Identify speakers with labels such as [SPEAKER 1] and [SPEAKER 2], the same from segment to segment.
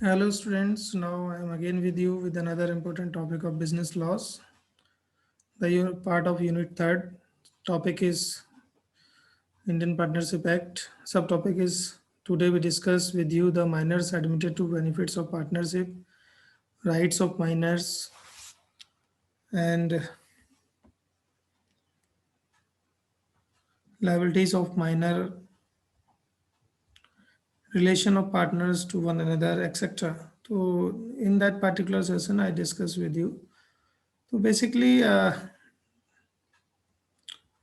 [SPEAKER 1] Hello students, now I am again with you with another important topic of business laws. The part of unit 3rd topic is Indian Partnership Act. Subtopic is today we discuss with you the minors admitted to benefits of partnership, rights of minors and liabilities of minor, relation of partners to one another, etc. So in that particular session I discuss with you. So basically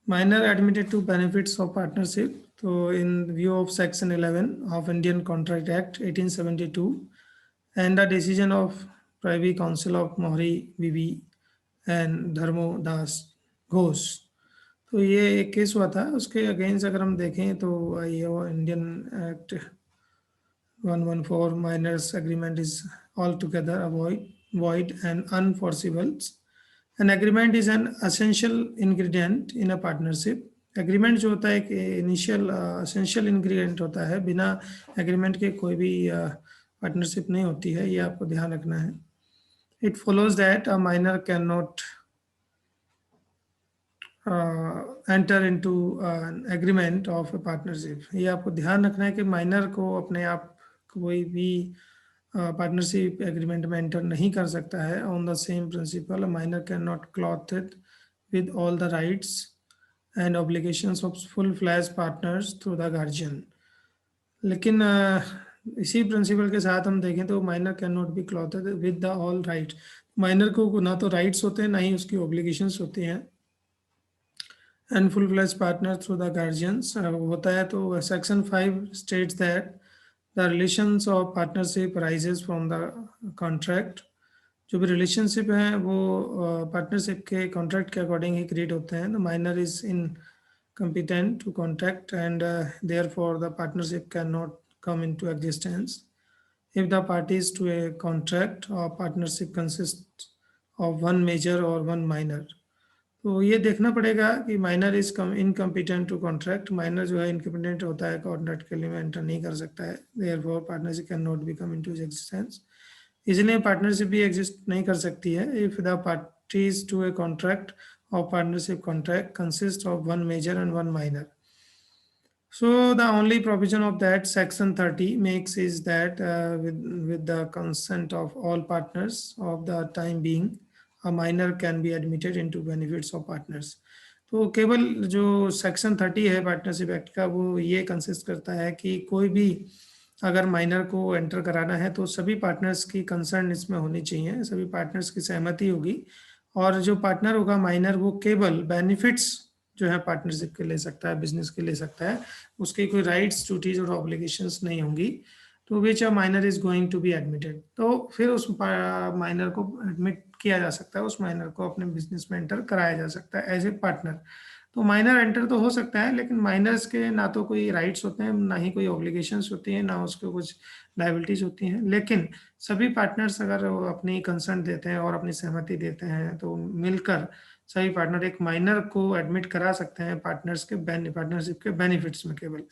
[SPEAKER 1] minor admitted to benefits of partnership. So, in view of Section 11 of Indian Contract Act 1872 and the decision of Privy Council of Mohri Bibi and Dharmo Das Ghosh, तो ये एक case हुआ था उसके against अगर हम देखें तो ये Indian act 114 minors agreement is altogether void and unenforceable. An agreement is an essential ingredient in a partnership. Agreement जो होता है एक इनिशियल असेंशियल इंग्रेडिएंट होता है, बिना एग्रीमेंट के कोई भी पार्टनरशिप नहीं होती है, ये आपको ध्यान रखना है. It follows that a minor can not enter into agreement of A partnership. ये आपको ध्यान रखना है कि माइनर को अपने आप कोई भी पार्टनरशिप एग्रीमेंट में एंटर नहीं कर सकता है. On the same principle minor can not clothed with all the rights and obligations of full fledged partners through the guardian. लेकिन इसी प्रिंसिपल के साथ हम देखें तो minor can not be clothed with the all rights. Minor को ना तो राइट्स होते हैं ना ही उसकी ऑब्लिगेशंस होती हैं. And full flash partner through the guardians होता है. तो section 5 states that the relations of partnership arises from the contract. जो भी रिलेशनशिप है वो पार्टनरशिप के कॉन्ट्रैक्ट के अकॉर्डिंग ही क्रिएट होते हैं. The minor is in competent to contract and therefore the partnership cannot come into existence if the parties to a contract or partnership consist of one major or one minor. तो ये देखना पड़ेगा कि minor is incompetent to contract. Minor जो है incompetent होता है, contract के लिए में एंटर नहीं कर सकता है. Therefore partnership can not be come into existence. इसलिए पार्टनरशिप भी एग्जिस्ट नहीं कर सकती है if the parties to a contract और partnership contract consist of one major and one minor. So the only provision of that section 30 makes is that with the consent of all partners of the time being, a minor can be admitted into benefits of partners. तो केवल जो section 30 है partnership act का वो ये consist करता है कि कोई भी अगर माइनर को एंटर कराना है तो सभी पार्टनर्स की कंसर्न इसमें होनी चाहिए, सभी पार्टनर्स की सहमति होगी. और जो पार्टनर होगा माइनर वो केवल बेनिफिट्स जो है पार्टनरशिप के ले सकता है, बिजनेस के ले सकता है. उसके कोई राइट्स, ड्यूटीज और ऑब्लिगेशंस नहीं होंगी. तो which a minor is going to be admitted. तो फिर उस माइनर को एडमिट किया जा सकता है, उस माइनर को अपने बिजनेस में एंटर कराया जा सकता है एज ए पार्टनर. तो माइनर एंटर तो हो सकता है लेकिन माइनर्स के ना तो कोई राइट्स होते हैं, ना ही कोई ऑब्लिगेशंस होती हैं, ना उसके कुछ लाइबिलिटीज होती हैं. लेकिन सभी पार्टनर्स अगर अपनी कंसर्न देते हैं और अपनी सहमति देते हैं तो मिलकर सभी पार्टनर एक माइनर को एडमिट करा सकते हैं पार्टनरशिप के बेनिफिट्स में केवल.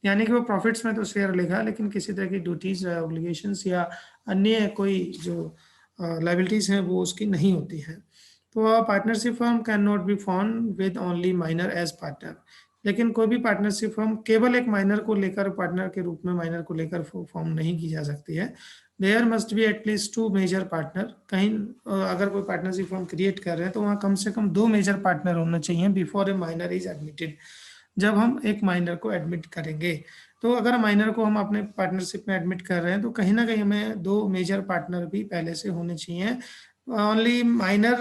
[SPEAKER 1] यानी कि वो प्रॉफिट्स में तो शेयर लेगा लेकिन किसी तरह की ड्यूटीज, ऑब्लिगेशंस या अन्य कोई जो लाइबिलिटीज हैं वो उसकी नहीं होती है. तो partnership firm can not be form with only minor as partner. लेकिन कोई भी पार्टनरशिप फर्म केवल एक माइनर को लेकर, पार्टनर के रूप में माइनर को लेकर फॉर्म नहीं की जा सकती है. There must be at least 2 major partner. कहीं अगर कोई पार्टनरशिप फर्म क्रिएट कर रहे हैं तो वहाँ कम से कम 2 मेजर पार्टनर होना चाहिए before A minor is admitted. जब हम एक माइनर को एडमिट करेंगे तो अगर माइनर को हम अपने पार्टनरशिप में एडमिट कर रहे हैं तो कहीं ना कहीं हमें 2 मेजर पार्टनर भी पहले से होने चाहिए. only minor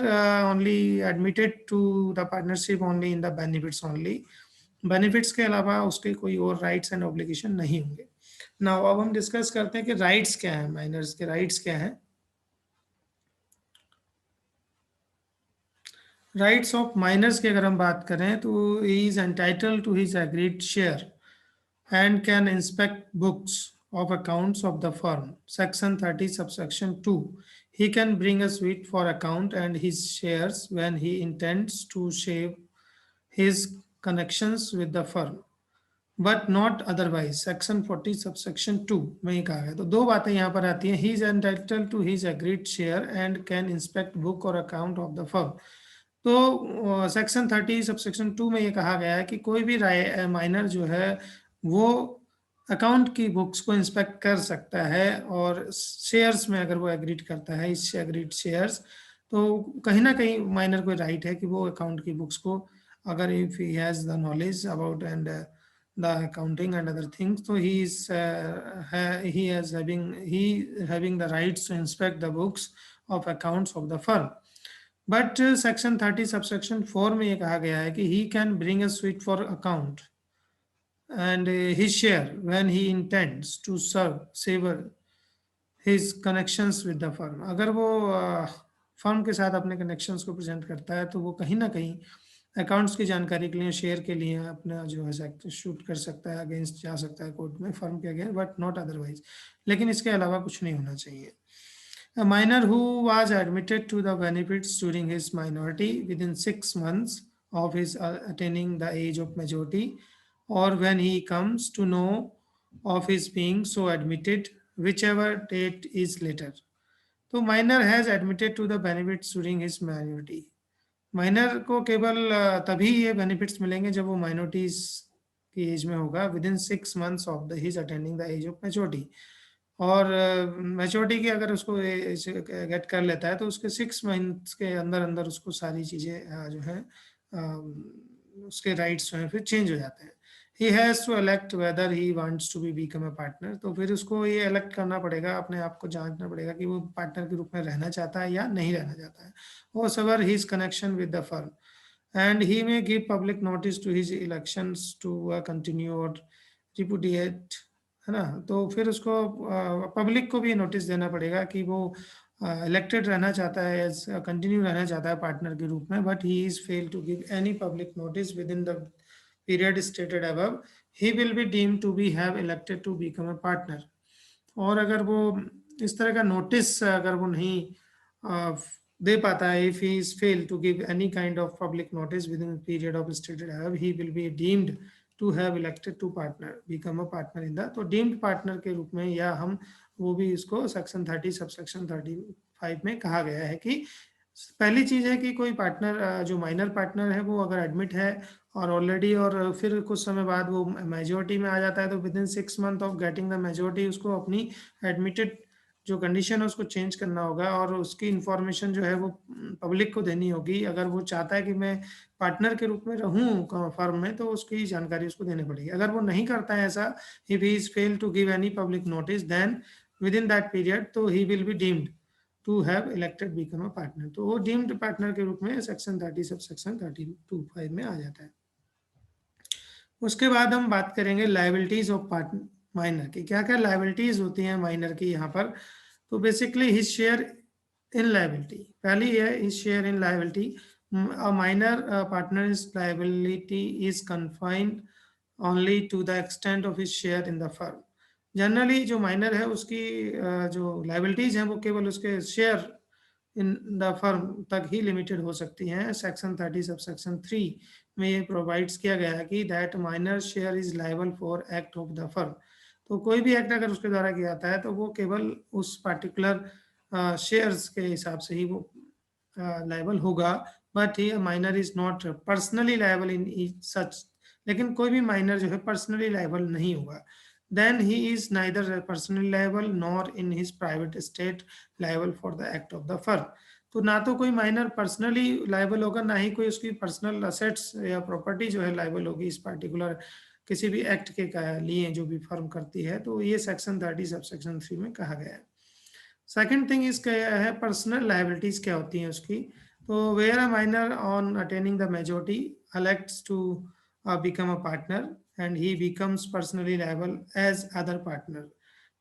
[SPEAKER 1] only admitted to the partnership only in the benefits only. Benefits के अलावा उसके कोई और राइट्स एंड ऑब्लिगेशन नहीं होंगे. नाउ अब हम डिस्कस करते हैं कि राइट्स क्या है, माइनर्स के राइट्स क्या है. राइट्स ऑफ माइनर्स की अगर हम बात करें तो he is entitle to his agreed share and can inspect books of accounts of the firm. Section 30 subsection 2. He can bring a suit for account and his shares when he intends to shave his connections with the firm. But not otherwise section 40 subsection 2 में ही कहा गया। तो दो बातें यहाँ पर आती हैं, he is entitled to his agreed share and can inspect book और अकाउंट ऑफ द फर्म। तो सेक्शन 30 सबसेक्शन 2 में ये कहा गया है कि कोई भी माइनर जो है वो अकाउंट की बुक्स को इंस्पेक्ट कर सकता है, और शेयर्स में अगर वो एग्रीड करता है इस एग्रीड शेयर्स, तो कहीं ना कहीं माइनर को राइट है कि वो अकाउंट की बुक्स को, अगर if he has the knowledge about and the accounting and other things, so he is having the rights to inspect the books of accounts of the firm. But section 30 subsection 4 में ये कहा गया है कि he can bring a suit for account and his share when he intends to sever his connections with the firm। अगर वो firm के साथ अपने कनेक्शंस को प्रेजेंट करता है तो वो कहीं ना कहीं अकाउंट्स की जानकारी के लिए, शेयर के लिए अपना जो है शूट कर सकता है, अगेंस्ट जा सकता है कोर्ट में फर्म के अगेंस्ट, बट नॉट अदरवाइज। लेकिन इसके अलावा कुछ नहीं होना चाहिए। A minor who was admitted to the benefits during his minority within 6 months of his attaining the age of majority, or when he comes to know of his being so admitted, whichever date is later। तो minor has admitted to the benefits during his minority। Minor को केवल तभी ये benefits मिलेंगे जब वो minorities की age में होगा within 6 months of the his attending the age of maturity. और मैच्योरिटी की अगर उसको गेट कर लेता है तो उसके 6 मंथ्स के अंदर अंदर उसको सारी चीज़ें जो है उसके राइट्स जो हैं फिर चेंज हो जाते हैं। He has to elect whether he wants to be become a partner. तो फिर उसको ये इलेक्ट करना पड़ेगा, अपने आप को जांचना पड़ेगा कि वो पार्टनर के रूप में रहना चाहता है या नहीं रहना चाहता है। whatsoever his connection with the firm, and he may give public notice to his elections to continue or repudiate, है ना। तो फिर उसको पब्लिक को भी नोटिस देना पड़ेगा कि वो इलेक्टेड रहना चाहता है, कंटिन्यू रहना चाहता है पार्टनर के रूप में, but he is fail to give any public notice within the period stated above, he will be deemed to be have elected to become a partner. और अगर वो इस तरह का नोटिस अगर वो नहीं दे पाता है, if he is failed to give any kind of public notice within the period of stated above, he will be deemed to have elected to partner become a partner in the। तो deemed partner के रूप में, या हम वो भी इसको section 30 subsection 35 में कहा गया है कि पहली चीज है कि कोई पार्टनर जो माइनर पार्टनर है वो अगर एडमिट है और ऑलरेडी, और फिर कुछ समय बाद वो मेजोरिटी में आ जाता है, तो with in 6 month of getting the majority उसको अपनी एडमिटेड जो कंडीशन है उसको चेंज करना होगा, और उसकी इंफॉर्मेशन जो है वो पब्लिक को देनी होगी। अगर वो चाहता है कि मैं पार्टनर के रूप में रहूं फर्म में, तो उसकी जानकारी उसको देनी पड़ेगी। अगर वो नहीं करता है ऐसा, if he is fail to give any public notice, then within that period तो he will be deemed to have elected become a partner. तो वो डीम्ड पार्टनर के रूप में सेक्शन 30 सब सेक्शन 32(5) में आ जाता है। उसके बाद हम बात करेंगे लायबिलिटीज ऑफ पार्टनर माइनर की। क्या क्या लायबिलिटीज होती हैं माइनर की यहाँ पर। तो basically his share in liability, पहली है his share in liability. A minor partner's liability is confined only to the extent of his share in the firm. Generally जो माइनर है उसकी जो लायबिलिटीज हैं वो केवल उसके शेयर इन द फर्म तक ही लिमिटेड हो सकती हैं। सेक्शन 30 सब सेक्शन 3 में ये प्रोवाइड्स किया गया है कि that minor share is liable for act of the firm. तो कोई भी एक्ट अगर उसके द्वारा किया जाता है तो वो केवल उस पार्टिकुलर शेयर्स के हिसाब से ही वो लायबल होगा, but he minor is not personally liable in such. लेकिन कोई भी माइनर जो है पर्सनली लायबल नहीं होगा। then he is neither personally liable nor in his private estate liable for the act of the firm। तो ना तो कोई माइनर पर्सनली लायबल होगा, ना ही कोई उसकी पर्सनल असेट्स या प्रॉपर्टी जो है लायबल होगी इस पार्टिकुलर किसी भी एक्ट के लिए जो भी फर्म करती है। तो ये सेक्शन 30 सब सेक्शन 3 में कहा गया है। सेकेंड थिंग इस क्या है, पर्सनल लायबिलिटीज क्या होती हैं उसकी। तो where a minor on attaining the majority elects to become a partner and he becomes personally liable as other partner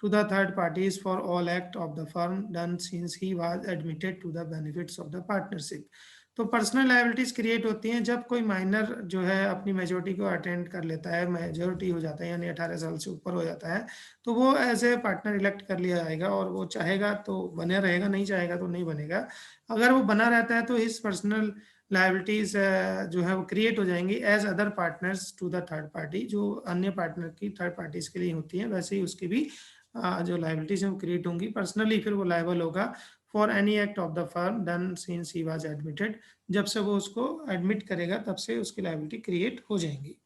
[SPEAKER 1] to the third parties for all act of the firm done since he was admitted to the benefits of the partnership। तो personal liabilities create होती हैं जब कोई minor जो है अपनी majority को attend कर लेता है, मेजोरिटी हो जाता है यानी 18 साल से ऊपर हो जाता है, तो वो एज ए पार्टनर इलेक्ट कर लिया जाएगा, और वो चाहेगा तो बने रहेगा, नहीं चाहेगा तो नहीं बनेगा। अगर वो बना रहता है तो इस पर्सनल लाइबिलिटीज जो है वो क्रिएट हो जाएंगी as other partners to the third party, जो अन्य पार्टनर की थर्ड पार्टीज के लिए होती हैं वैसे ही उसकी भी जो लाइबिलिटीज हैं वो क्रिएट होंगी। पर्सनली फिर वो लायबल होगा for any act of the firm done since he was admitted, जब से वो उसको एडमिट करेगा तब से उसकी लायबिलिटी क्रिएट हो जाएंगी।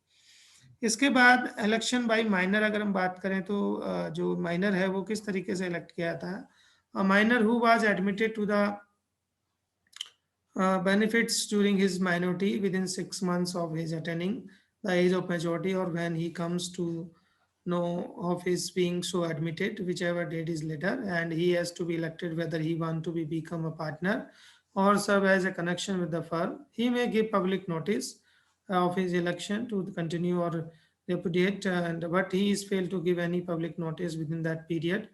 [SPEAKER 1] इसके बाद इलेक्शन बाय माइनर अगर हम बात करें तो जो माइनर है वो किस तरीके से इलेक्ट किया जाता है। Minor who was admitted to the benefits during his minority within 6 months of his attaining the age of majority, or when he comes to know of his being so admitted, whichever date is later, and he has to be elected whether he want to become a partner or serve as a connection with the firm. He may give public notice of his election to continue or repudiate, and but he is failed to give any public notice within that period,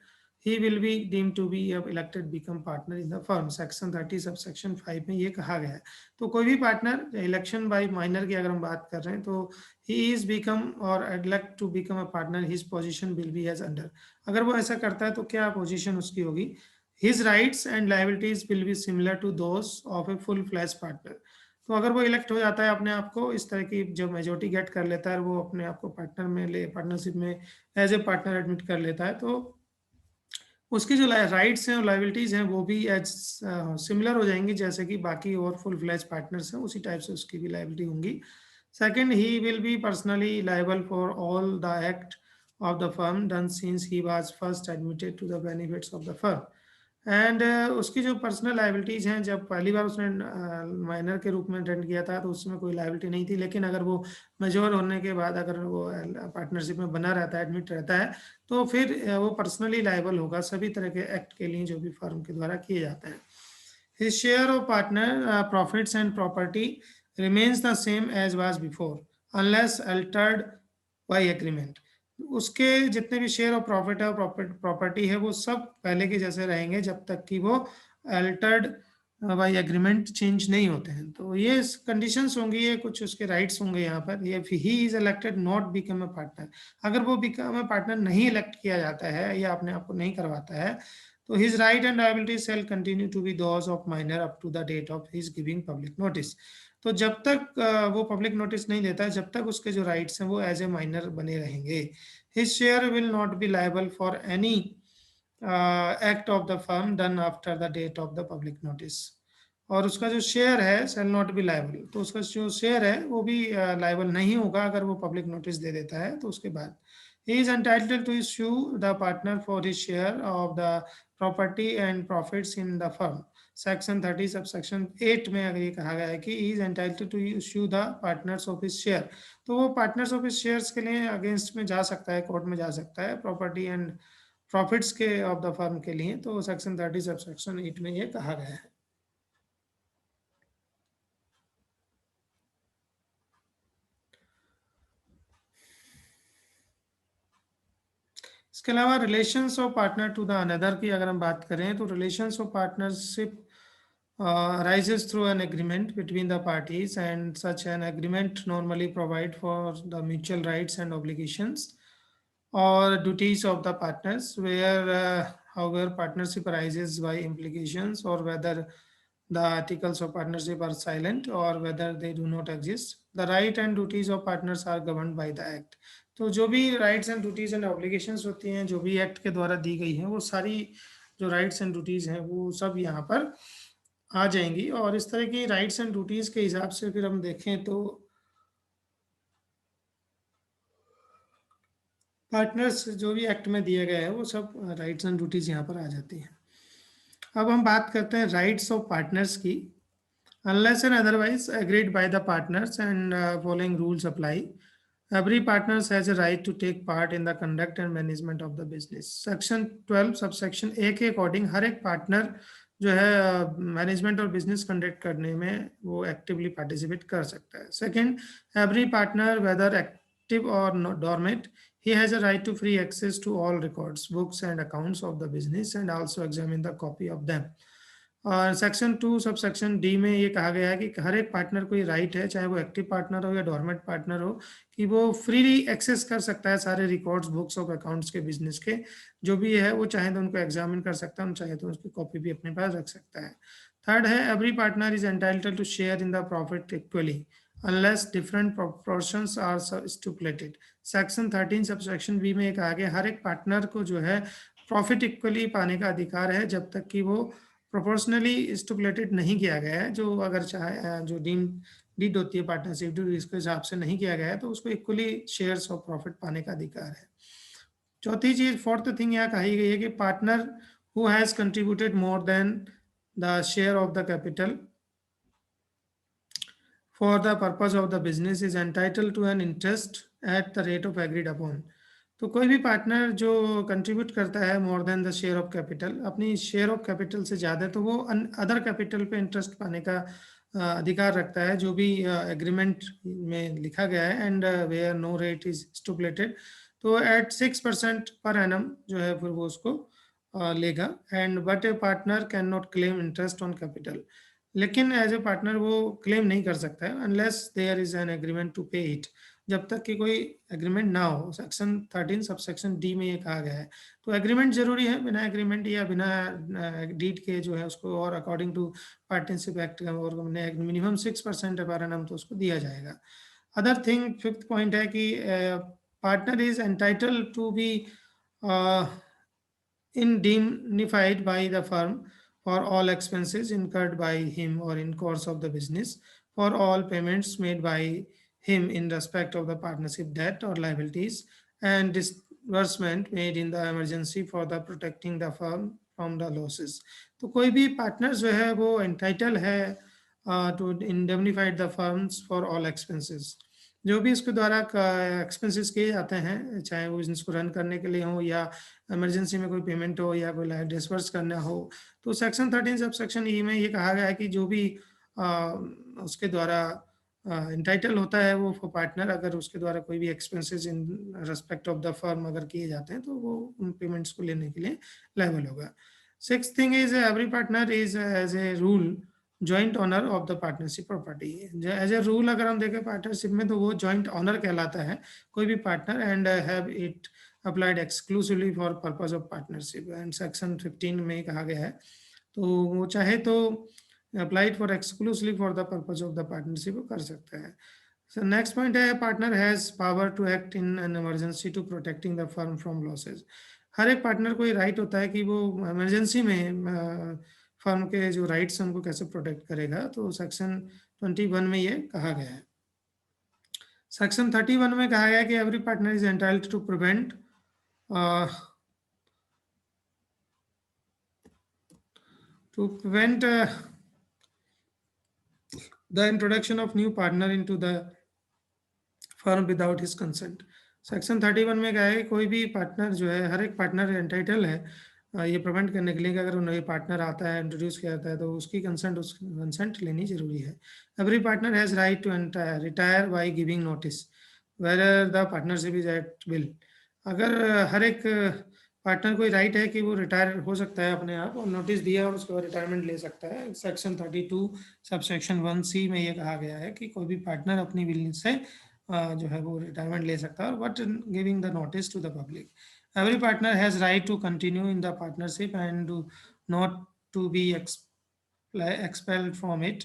[SPEAKER 1] he will be deemed to be elected become partner in the firm। Section 30 sub section 5 में ये कहा गया है। तो कोई भी partner election bye minor की अगर हम बात कर रहे हैं तो ही इज बिकम और elect to become a partner, his position will be as under. अगर वो ऐसा करता है तो क्या पोजीशन उसकी होगी, his rights and liabilities will be similar to those of a full flash partner. तो अगर वो इलेक्ट हो जाता है अपने आप को इस तरह की जब मेजोरिटी गेट कर लेता है, वो अपने आप को पार्टनर में ले पार्टनरशिप में एज ए पार्टनर एडमिट कर लेता है, तो उसकी जो राइट्स हैं और लाइबिलिटीज हैं वो भी एज सिमिलर हो जाएंगी जैसे कि बाकी और फुल फ्लैज पार्टनर्स हैं उसी टाइप से उसकी भी लाइबिलिटी होंगी। Second, he will be personally liable for all the act of the firm done since he was first admitted to the benefits of the firm. And उसकी जो personal liabilities हैं, जब पहली बार उसने माइनर के रूप में अटेंड किया था तो उसमें कोई लाइबिलिटी नहीं थी, लेकिन अगर वो मेजोर होने के बाद अगर वो पार्टनरशिप में बना रहता है, एडमिट रहता है, तो फिर वो पर्सनली लाइबल होगा सभी तरह के एक्ट के लिए जो भी फर्म के द्वारा किए जाते हैं। His share of partner profits and property remains the same as was before unless altered by agreement. उसके जितने भी शेयर ऑफ प्रॉफिट है और प्रॉपर्टी है वो सब पहले के जैसे रहेंगे जब तक कि वो अल्टर्ड बाय एग्रीमेंट चेंज नहीं होते हैं। तो ये कंडीशंस होंगी, ये कुछ उसके राइट्स होंगे यहाँ पर। ये he is elected not become a partner, अगर वो बिकम अ पार्टनर नहीं इलेक्ट किया जाता है या अपने आप को नहीं करवाता है तो his right and liability shall continue to be those of minor up to the date of his giving public notice. तो जब तक वो पब्लिक नोटिस नहीं देता है जब तक उसके जो राइट्स हैं वो एज ए माइनर बने रहेंगे। His share will not be liable for any act of the firm done after the date of the public notice. और उसका जो शेयर है शेल नॉट बी लायबल, तो उसका जो शेयर है वो भी लायबल नहीं होगा अगर वो पब्लिक नोटिस दे देता है तो उसके बाद। He is entitled to issue the partner for his share of the property and profits in the firm. Section 30 sub section 8 में अगर ये कहा गया है कि is entitled to issue the partners of his share, तो वो पार्टनर्स ऑफ हिज शेयर्स के लिए अगेंस्ट में जा सकता है, कोर्ट में जा सकता है प्रॉपर्टी एंड प्रॉफिट्स के ऑफ द फर्म के लिए। तो सेक्शन 30 सब सेक्शन 8 में ये कहा गया है। इसके अलावा relations of partner to the another की अगर हम बात करें तो relations of partnership arises through an agreement between the parties, and such an agreement normally provide for the mutual rights and obligations or duties of the partners, where however partnership arises by implications or whether the articles of partnership are silent or whether they do not exist, the right and duties of partners are governed by the act। तो जो भी rights and duties and obligations होती हैं जो भी act के द्वारा दी गई हैं वो सारी जो राइट्स एंड ड्यूटीज हैं वो सब यहाँ पर आ जाएंगी। और इस तरह की राइट्स एंड ड्यूटीज के हिसाब से फिर हम देखें तो पार्टनर्स जो भी एक्ट में दिया गया है वो सब राइट्स एंड ड्यूटीज यहाँ पर आ जाती हैं। अब हम बात करते हैं राइट्स ऑफ पार्टनर्स की। Unless and otherwise agreed by the partners and following rules apply, every partner has a right to take part in the conduct and management of the business। Section 12 subsection A के according हर एक partner जो है management और business conduct करने में वो actively participate कर सकता है। Second, every partner whether active और dormant, he has a right to free access to all records, books and accounts of the business and also examine the copy of them। और section 2 sub section D में ये कहा गया है कि हर एक partner को ये राइट है, चाहे वो एक्टिव पार्टनर हो या डोरमेंट पार्टनर हो, कि वो फ्रीली एक्सेस कर सकता है सारे रिकॉर्ड्स, बुक्स ऑफ अकाउंट्स के बिजनेस के, जो भी है वो चाहे तो उनको एग्जामिन कर सकता है, चाहे तो उसकी कॉपी भी अपने पास रख सकता है। थर्ड है, every partner is entitled to share in the profit equally unless different proportions are stipulated. Section 13 sub section B में कहा गया हर एक पार्टनर को जो है प्रॉफिट इक्वली पाने का अधिकार है, जब तक कि वो प्रोपोर्शनली स्टिपुलेटेड नहीं किया गया है, जो अगर चाहे जो डीड होती है पार्टनरशिप डीड, इसके हिसाब से नहीं किया गया है, तो उसको इक्वली शेयर्स ऑफ प्रॉफिट पाने का अधिकार है। चौथी चीज, फोर्थ थिंग यहाँ कही गई है कि partner who has contributed more than the share of the capital for the purpose of the business is entitled to an interest at the rate of agreed upon। तो कोई भी पार्टनर जो contribute करता है more than the share of capital, अपनी share of capital से ज़्यादा, तो वो अदर कैपिटल पे इंटरेस्ट पाने का अधिकार रखता है, जो भी एग्रीमेंट में लिखा गया है, and where no rate is stipulated. तो एट 6% पर एनम जो है फिर वो उसको लेगा, and but a partner can not claim interest on capital. लेकिन एज ए पार्टनर वो क्लेम नहीं कर सकता है unless there is an agreement to pay it, जब तक कि कोई एग्रीमेंट ना हो। सेक्शन 13 सब सेक्शन डी में ये कहा गया है। तो एग्रीमेंट जरूरी है, बिना एग्रीमेंट या बिना डीड के जो है उसको, और अकॉर्डिंग टू पार्टनरशिप एक्ट और मिनिमम 6% पर एनम तो उसको दिया जाएगा। अदर थिंग, फिफ्थ पॉइंट है कि partner is entitled to be indemnified by the firm for all expenses incurred by him or in course of the business, for all payments made by him in respect of the partnership debt or liabilities, and disbursement made in the emergency for the protecting the firm from the losses। तो कोई भी partner जो है वो entitle है to indemnified the firms for all expenses, जो भी इसके द्वारा एक्सपेंसेस किए जाते हैं, चाहे वो बिजनेस को रन करने के लिए हो या इमरजेंसी में कोई पेमेंट हो या कोई डिसबर्स करना हो। तो सेक्शन 13 सब सेक्शन ई में ये कहा गया है कि जो भी उसके द्वारा इंटाइटल होता है वो पार्टनर, अगर उसके द्वारा कोई भी expenses in respect of the firm अगर किए जाते हैं, तो वो उन पेमेंट्स को लेने के लिए लायबल होगा। Six thing is every partner is as a rule joint owner of the partnership property. As a rule अगर हम देखें पार्टनरशिप में, तो वो जॉइंट ऑनर कहलाता है कोई भी partner, and have it applied exclusively for purpose of partnership, and section 15 में कहा गया है। तो वो चाहे तो applied for exclusively for the purpose of the partnership कर सकता है। So next point है, partner has power to act in an emergency to protecting the firm from losses. हर एक पार्टनर को ये राइट होता है कि वो इमरजेंसी में फर्म के जो राइट्स हैं उनको कैसे प्रोटेक्ट करेगा। तो सेक्शन 21 में ये कहा गया है। सेक्शन 31 में कहा गया है कि every partner is entitled to prevent the introduction of new partner into the firm without his consent। Section 31 में कहा है कि कोई भी पार्टनर जो है, हर एक पार्टनर एंटाइटल है ये प्रिवेंट करने के लिए कि अगर नए पार्टनर आता है, इंट्रोड्यूस किया जाता है, तो उसकी कंसेंट लेनी जरूरी है। Every partner has right to retire by giving notice where the partnership is at will. अगर हर एक पार्टनर को राइट है कि वो रिटायर हो सकता है अपने आप, और नोटिस दिया और उसके बाद रिटायरमेंट ले सकता है। सेक्शन 32 सब सेक्शन 1C में ये कहा गया है कि कोई भी पार्टनर अपनी विल से जो है वो रिटायरमेंट ले सकता है, but giving the notice to the public. Every partner has right to continue in the partnership and not to be expelled from it.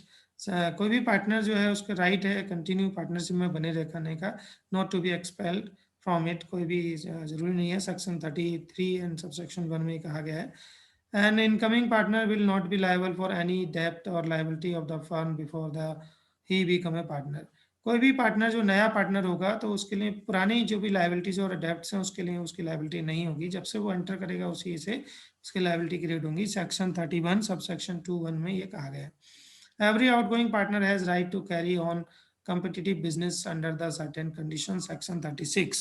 [SPEAKER 1] कोई भी पार्टनर जो है उसका राइट है कंटिन्यू पार्टनरशिप में बने रहने का, not to be expelled from it, कोई भी जरूरी नहीं है। सेक्शन 33 एंड सबसेक्शन 1 में कहा गया है। N incoming partner will not be liable for any डेब्ट और liability of the firm before the he become a partner. कोई भी पार्टनर जो नया पार्टनर होगा, तो उसके लिए पुरानी जो भी लायबिलिटीज और डेब्ट्स हैं उसके लिए उसकी लायबिलिटी नहीं होगी। जब से वो एंटर करेगा उसी से उसकी लायबिलिटी क्रिएट होगी। सेक्शन 31 सब सेक्शन 2(1) में ये कहा गया है। Every outgoing partner has right to carry on competitive business under the certain conditions, section 36।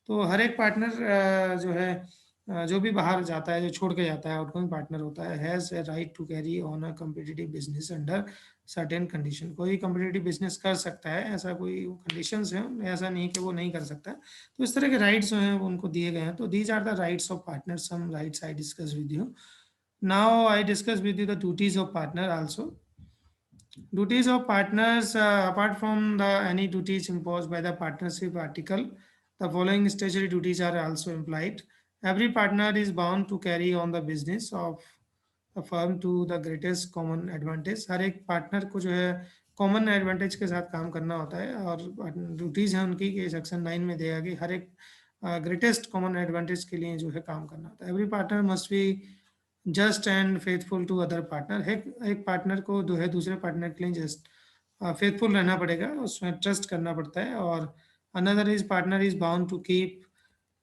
[SPEAKER 1] तो हर एक पार्टनर जो है जो भी बाहर जाता है, जो छोड़ के जाता है, आउटगोइंग पार्टनर होता है, has a right to carry on a competitive business under certain condition. कोई कॉम्पिटिटिव बिजनेस कर सकता है, ऐसा कोई कंडीशंस है, ऐसा नहीं कि वो नहीं कर सकता। तो इस तरह के राइट्स जो हैं वो उनको दिए गए हैं। तो these are the rights of partner, some rights I discuss with you. Now I discuss with you the duties of partner also. Duties of partners, apart from the any duties imposed by the partnership article, the following statutory duties are also implied. Every partner is bound to carry on the business of the firm to the greatest common advantage. हर एक partner को जो है common advantage के साथ काम करना होता है, और ड्यूटीज हैं उनकी कि सेक्शन 9 में दिया कि हर एक ग्रेटेस्ट कॉमन एडवांटेज के लिए जो है काम करना होता है. Every partner must be just and faithful to other partner. एक पार्टनर को जो है दूसरे पार्टनर के लिए जस्ट फेथफुल रहना पड़ेगा, उसमें ट्रस्ट करना पड़ता है. और another is partner is bound to keep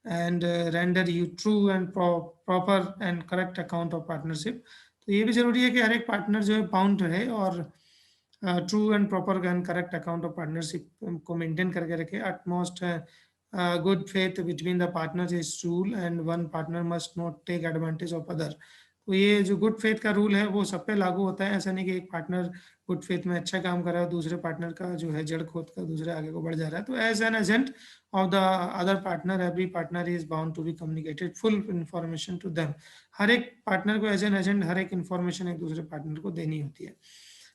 [SPEAKER 1] and render you true and proper and correct account of partnership. तो ये भी जरूरी है कि हर एक पार्टनर जो है बाउंड रहे और true and proper and correct account of partnership को मेंटेन करके रखे. Utmost good faith between the partners is rule and one partner must not take advantage of other. तो ये जो गुड फेथ का रूल है वो सब पे लागू होता है. ऐसा नहीं कि एक पार्टनर गुड फेथ में अच्छा काम कर रहा है, दूसरे पार्टनर का जो है जड़ खोद कर दूसरे आगे को बढ़ जा रहा है. तो as an agent of the other partner, every partner is bound to be communicated full information to them. हर एक पार्टनर को एज एन एजेंट हर एक इंफॉर्मेशन एक दूसरे पार्टनर को देनी होती है.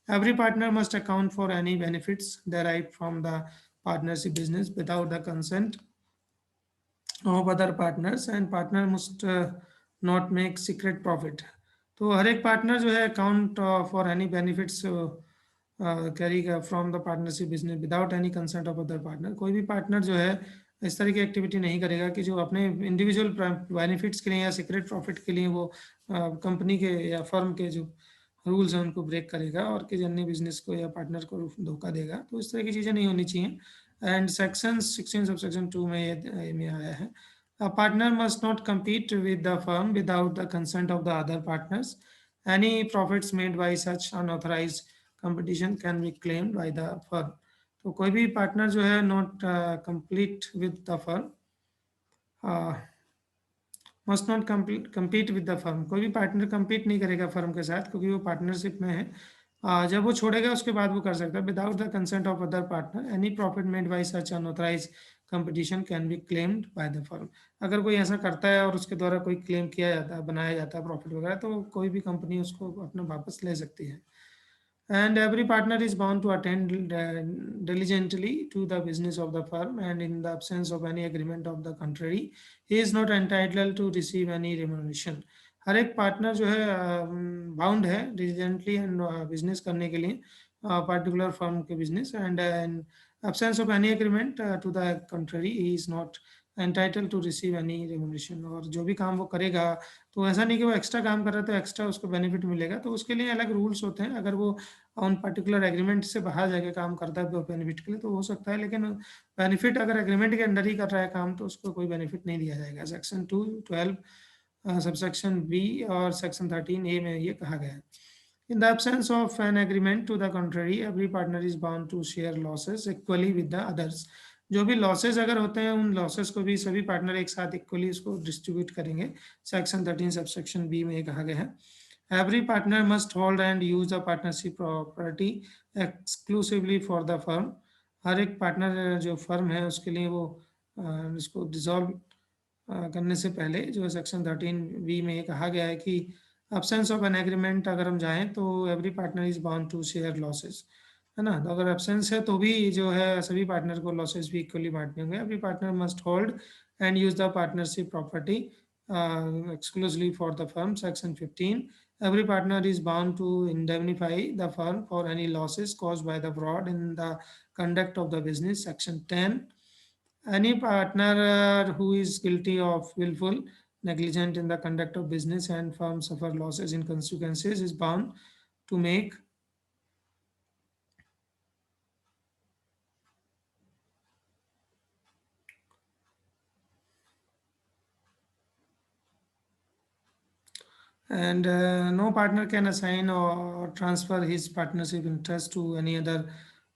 [SPEAKER 1] Every partner must account for any benefits derived from the partnership business without the consent of other partners, and partner must not make secret profit. तो हर एक पार्टनर जो है account for any benefits carry from the partnership business without any consent of other partner. कोई भी partner जो है इस तरह की एक्टिविटी नहीं करेगा कि जो अपने इंडिविजुअल बेनिफिट्स के लिए या सीक्रेट प्रॉफिट के लिए वो कंपनी के या फर्म के जो रूल्स हैं उनको ब्रेक करेगा और कि अन्य बिजनेस को या पार्टनर को धोखा देगा. तो इस तरह की चीज़ें नहीं होनी चाहिए. एंड सेक्शन 16 सब सेक्शन 2 में ये में आया है. A partner must not compete with the firm without the consent of the other partners. Any profits made by such unauthorized competition can be claimed by the firm. तो कोई भी partner जो है not complete with the firm, must not compete with the firm. कोई भी partner compete नहीं करेगा firm के साथ क्योंकि वो पार्टनरशिप में है. जब वो छोड़ेगा उसके बाद वो कर सकता है. Without the consent of other partner any profit made by such unauthorize competition can be claimed by the firm. अगर कोई ऐसा करता है और उसके द्वारा कोई क्लेम किया जाता है, बनाया जाता है प्रॉफिट वगैरह, तो कोई भी कंपनी उसको अपना वापस ले सकती है. And every partner is bound to attend diligently to the business of the firm, and in the absence of any agreement of the contrary, he is not entitled to receive any remuneration. हर एक partner जो है bound है diligently and business करने के लिए particular firm के business, and in absence of any agreement to the contrary, he is not entitled to receive any remuneration. और जो भी काम वो करेगा तो ऐसा नहीं कि वो एक्स्ट्रा काम कर रहा है तो एक्स्ट्रा उसको बेनिफिट मिलेगा. तो उसके लिए अलग रूल्स होते हैं. अगर वो उन पर्टिकुलर एग्रीमेंट से बाहर जाके काम करता है बेनिफिट के लिए तो हो सकता है, लेकिन बेनिफिट अगर एग्रीमेंट के अंडर ही कर रहा है काम तो उसको कोई बेनिफिट नहीं दिया जाएगा. सेक्शन 212 सबसेक्शन बी और सेक्शन 13A में ये कहा गया है. In the absence of an agreement to the contrary, every partner is bound to share losses equally with the others. जो भी लॉसेस अगर होते हैं उन लॉसेस को भी सभी पार्टनर एक साथ इक्वली उसको डिस्ट्रीब्यूट करेंगे. सेक्शन 13 सबसेक्शन बी में कहा गया है. Every partner must hold and use the partnership property exclusively for the firm. हर एक पार्टनर जो फर्म है उसके लिए वो इसको डिसॉल्व करने से पहले जो सेक्शन 13B में ये कहा गया है कि एब्सेंस ऑफ एन एग्रीमेंट अगर हम जाएं तो every partner is bound to share losses, है ना. तो अगर एब्सेंस है तो भी जो है सभी पार्टनर को लॉसेस भी इक्वली बांटने होंगे. Every partner must hold and use the partnership property exclusively for the firm. Section 15. Every partner is bound to indemnify the firm for any losses caused by the fraud in the conduct of the business. Section 10. Any partner who is guilty of willful negligent in the conduct of business and firm suffer losses in consequences is bound to make and no partner can assign or transfer his partnership interest to any other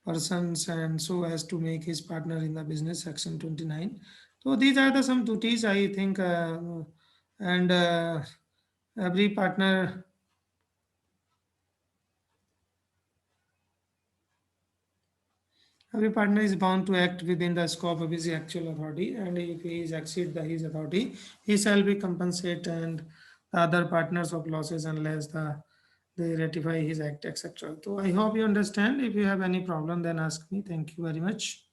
[SPEAKER 1] persons and so as to make his partner in the business. Section 29. So these are the some duties I think, and every partner is bound to act within the scope of his actual authority, and if he is exceed his authority, he shall be compensated and the other partners of losses unless they ratify his act, etc. So I hope you understand. If you have any problem, then ask me. Thank you very much.